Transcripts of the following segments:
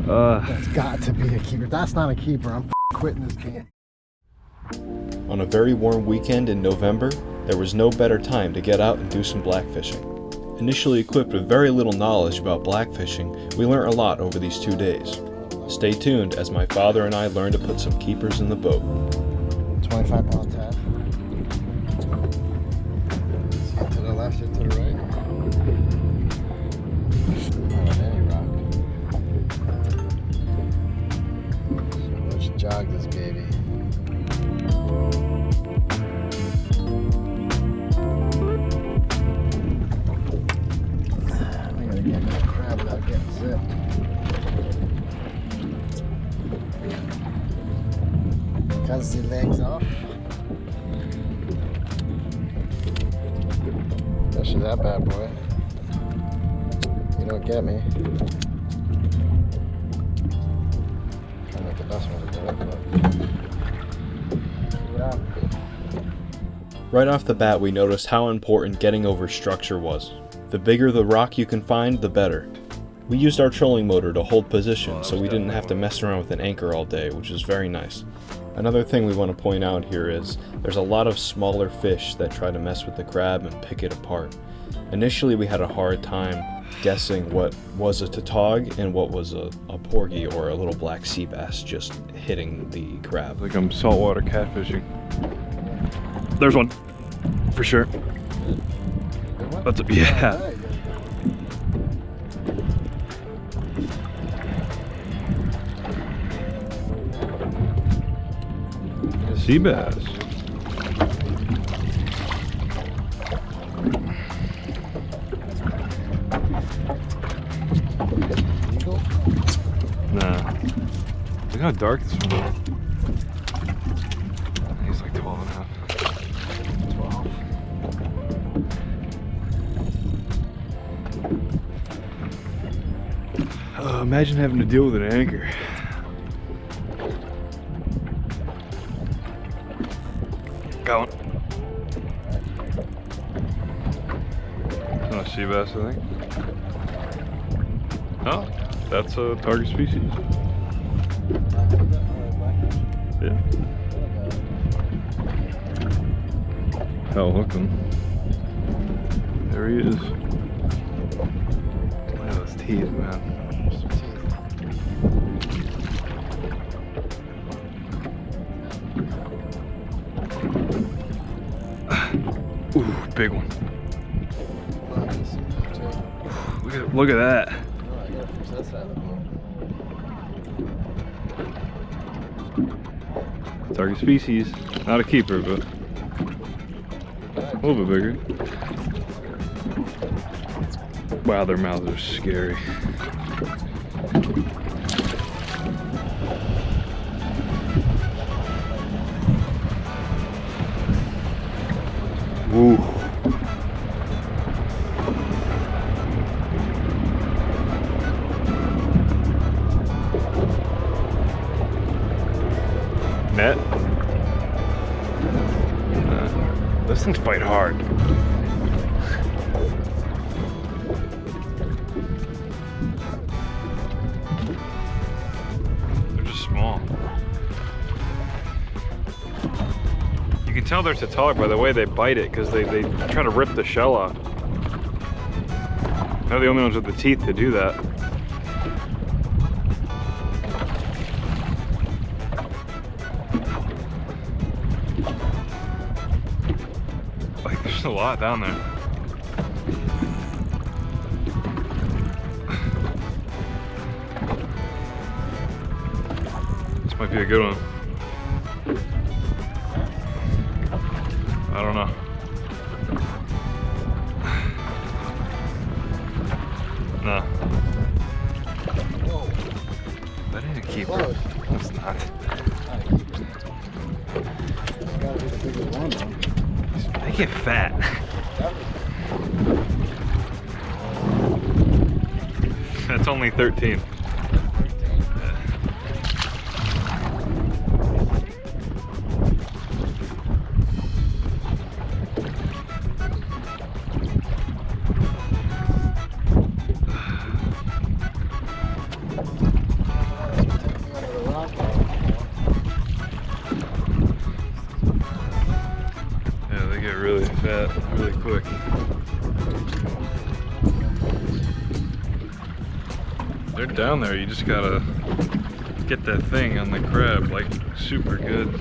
That's got to be a keeper. That's not a keeper. I'm quitting this game. On a very warm weekend in November, there was no better time to get out and do some blackfishing. Initially equipped with very little knowledge about blackfishing, we learned a lot over these 2 days. Stay tuned as my father and I learn to put some keepers in the boat. 25-pound tap. See it to the left or to the right? On any rock. So let's jog this baby. I gotta get that crab without getting zipped. Cuts the legs off. Especially that bad boy. You don't get me. Trying to make the best one to do it, but Right off the bat, we noticed how important getting over structure was. The bigger the rock you can find, the better. We used our trolling motor to hold position, so we didn't have to mess around with an anchor all day, which is very nice. Another thing we want to point out here is there's a lot of smaller fish that try to mess with the crab and pick it apart. Initially we had a hard time guessing what was a tautog and what was a porgy or a little black sea bass just hitting the crab. Like I'm saltwater catfishing. There's one, for sure. That's yeah. Sea bass. Nah. Look how dark this one is. He's like 12 and a half. 12. Imagine having to deal with an anchor. Got one. It's not a sea bass, I think. Oh, that's a target species. Yeah. Hell, hooked him. There he is. Look at those teeth, man. Ooh, big one. Look at that. Target species. Not a keeper, but a little bit bigger. Wow, their mouths are scary. Ooh. Net? Those things bite hard. They're just small. You can tell they're tautog by the way they bite it, because they try to rip the shell off. They're the only ones with the teeth to do that. Like, there's a lot down there. This might be a good one. I don't know. No. Whoa. That ain't a keeper. Close. No, it's not. It's gotta be the biggest one though. They get fat. That's only 13. They're down there. You just gotta get that thing on the crab, like super good.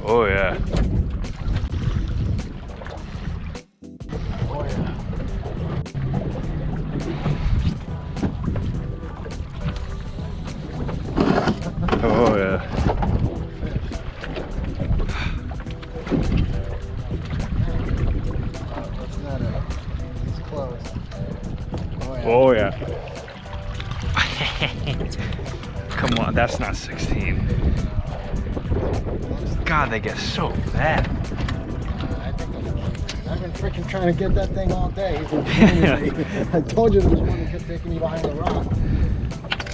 Oh yeah. Oh yeah. Oh yeah. That's not it. It's close. Oh yeah. Come on, that's not 16. God, they get so fat. I think I've been freaking trying to get that thing all day. I told you there was one that kept taking me behind the rock.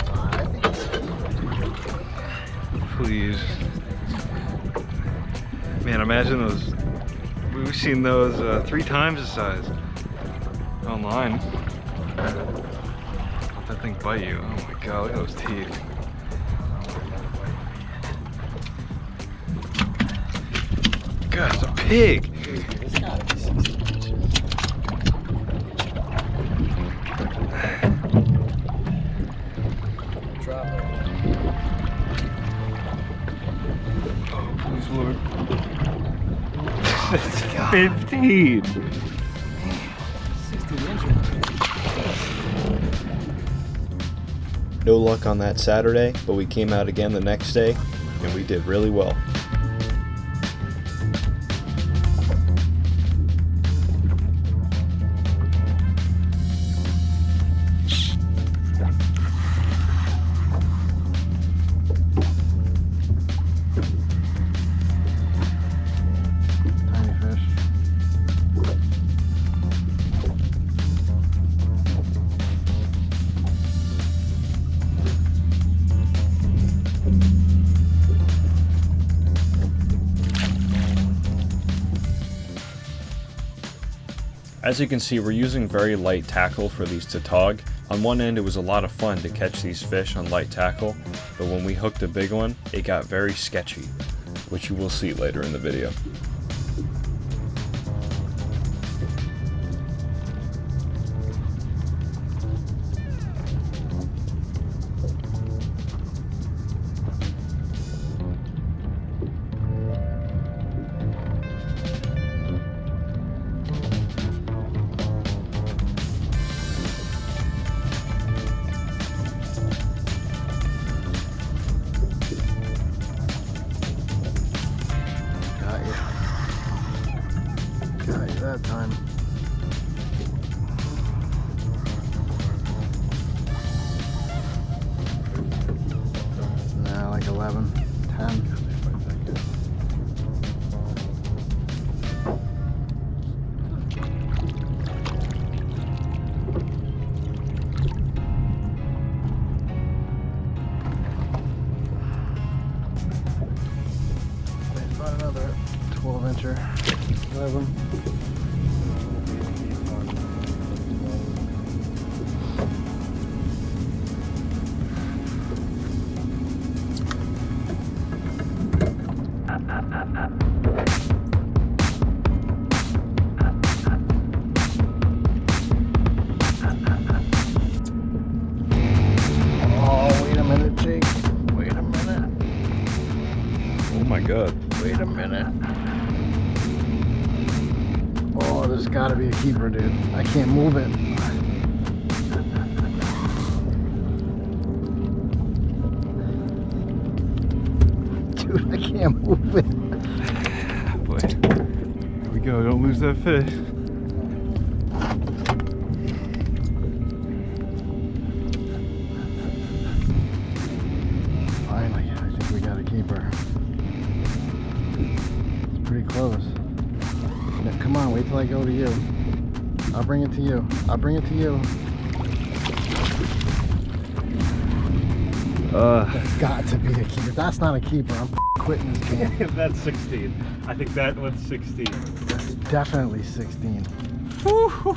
I think it's... Please. Man, imagine those. We've seen those 3 times the size online. Let that thing bite you. Oh my god, look at those teeth. God, it's a pig. It's gotta be 60 inches. Drop it. Oh, please, Lord. That's 15. 60 inches. No luck on that Saturday, but we came out again the next day, and we did really well. Tiny fish. As you can see, we're using very light tackle for these Tautog. On one end, it was a lot of fun to catch these fish on light tackle, but when we hooked a big one, it got very sketchy, which you will see later in the video. Got you that time. Nah, like 11, 10. About another 12-incher. 11. Oh, wait a minute, Jake. Wait a minute. Oh my god. Wait a minute. Oh, there's gotta be a keeper, dude. I can't move it. Dude, I can't move it. Boy. Here we go, don't lose that fish. Finally, I think we got a keeper. It's pretty close. Now, come on, wait till I go to you. I'll bring it to you. I'll bring it to you. That's got to be a keeper. That's not a keeper. I'm quitting this game. That's 16. I think that one's 16. That's definitely 16. Oh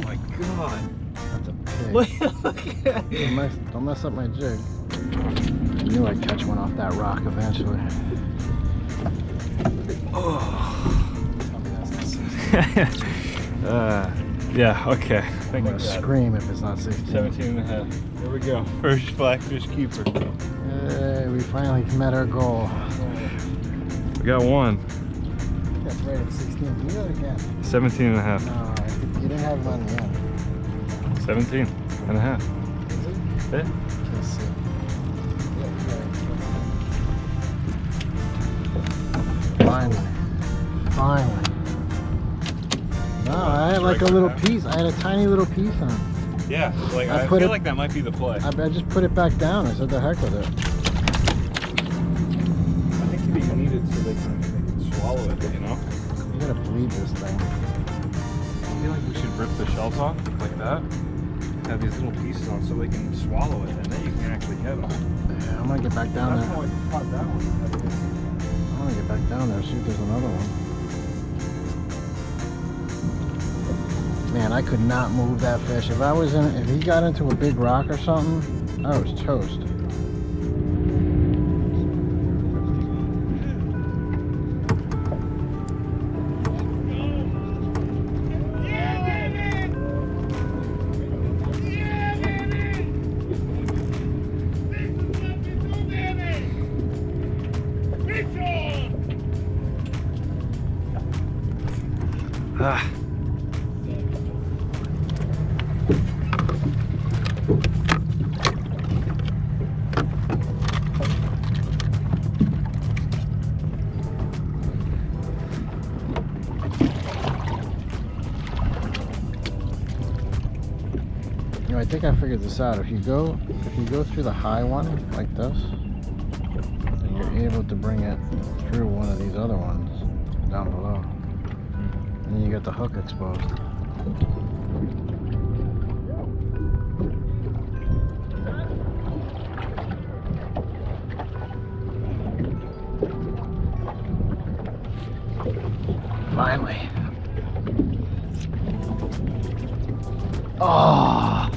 my god. That's a pig. Look at Don't mess up my jig. I knew I'd catch one off that rock eventually. Tell me that's not 16. Yeah, okay. I'm gonna scream if it's not 16. 17 and a half. Here we go. First blackfish keeper. Hey, we finally met our goal. We got one. That's right at 16. Do it again. 17 and a half. No, you didn't have him on the end. 17 and a half. Is it? Yeah. Let's see. Finally. Finally. No, I had like a little piece. I had a tiny little piece in it. Yeah, like I I put feel it- like that might be the play. I just put it back down. I said the heck with it. I think you need it so they can swallow it, you know? You gotta bleed this thing. I feel like we should rip the shells off like that. Have these little pieces on so they can swallow it, and then you can actually get them. Yeah, I'm gonna get back down That's there. how I caught that one. I'm gonna get back down there, see if there's another one. Man, I could not move that fish. If he got into a big rock or something, I was toast. Ah. You know, I think I figured this out. If you go through the high one like this, then you're able to bring it through one of these other ones down below. And you get the hook exposed. Finally. Oh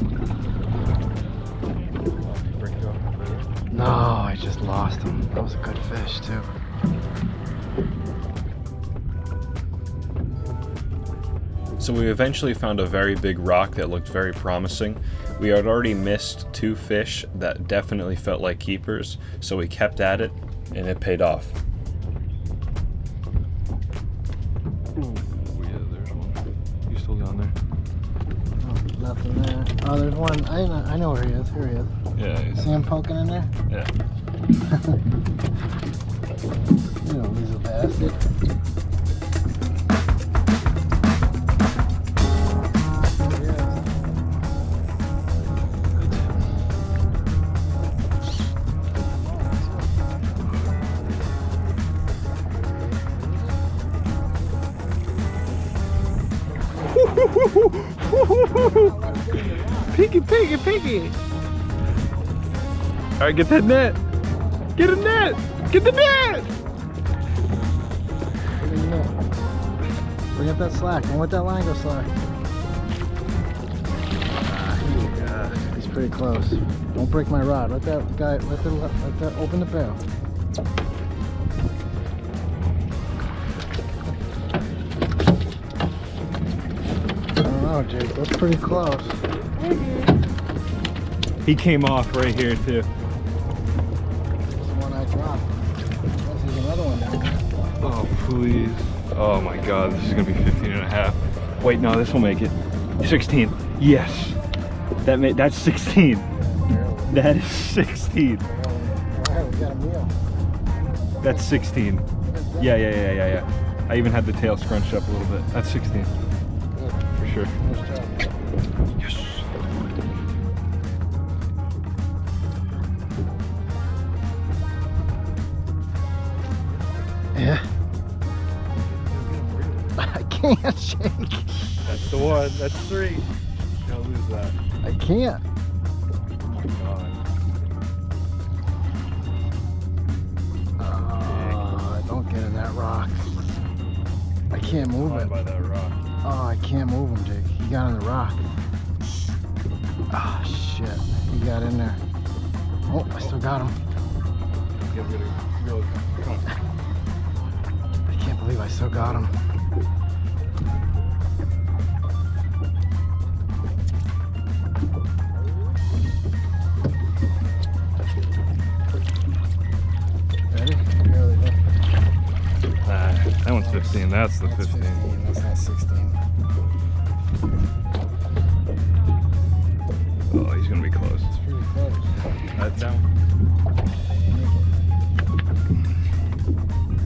no, I just lost him. That was a good fish too. So we eventually found a very big rock that looked very promising. We had already missed 2 fish that definitely felt like keepers, so we kept at it, and it paid off. Oh yeah, there's one. You still down there? Oh, nothing there. Oh, there's one. I know where he is. Here he is. Yeah. See him poking in there? Yeah. You know, he's a bastard. Piggy, piggy, piggy. All right, get that net. Get a net. Get the net. Bring up that slack. Don't let that line go slack. He's pretty close. Don't break my rod. Let that guy. Let that open the bail. I don't know, Jake. That's pretty close. He came off right here too. That's the one I dropped. There's another one down there. Oh, please. Oh my God, this is gonna be 15 and a half. Wait, no, this will make it. 16. Yes. That's 16. That is 16. Alright, we got a meal. That's 16. Yeah. I even had the tail scrunched up a little bit. That's 16. Good. For sure. Nice job. Yes. Yeah. I can't shake. That's the one. That's 3. Don't lose that. I can't. Don't get in that rock. I can't move it. By that rock. Oh, I can't move him, Jake. He got in the rock. Oh, shit. He got in there. Oh, I still got him. I can't believe I still got him. Ready? That one's 15. That's the 15. That's not 16. Oh, he's gonna be close. It's pretty close. That's down.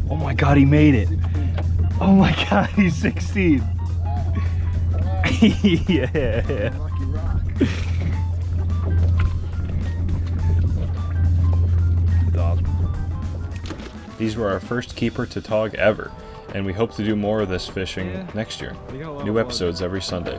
Oh my God, he made it. Oh my God, he's 16. Yeah. Lucky rock. It's awesome. These were our first keeper Tautog ever, and we hope to do more of this fishing next year. New episodes every Sunday.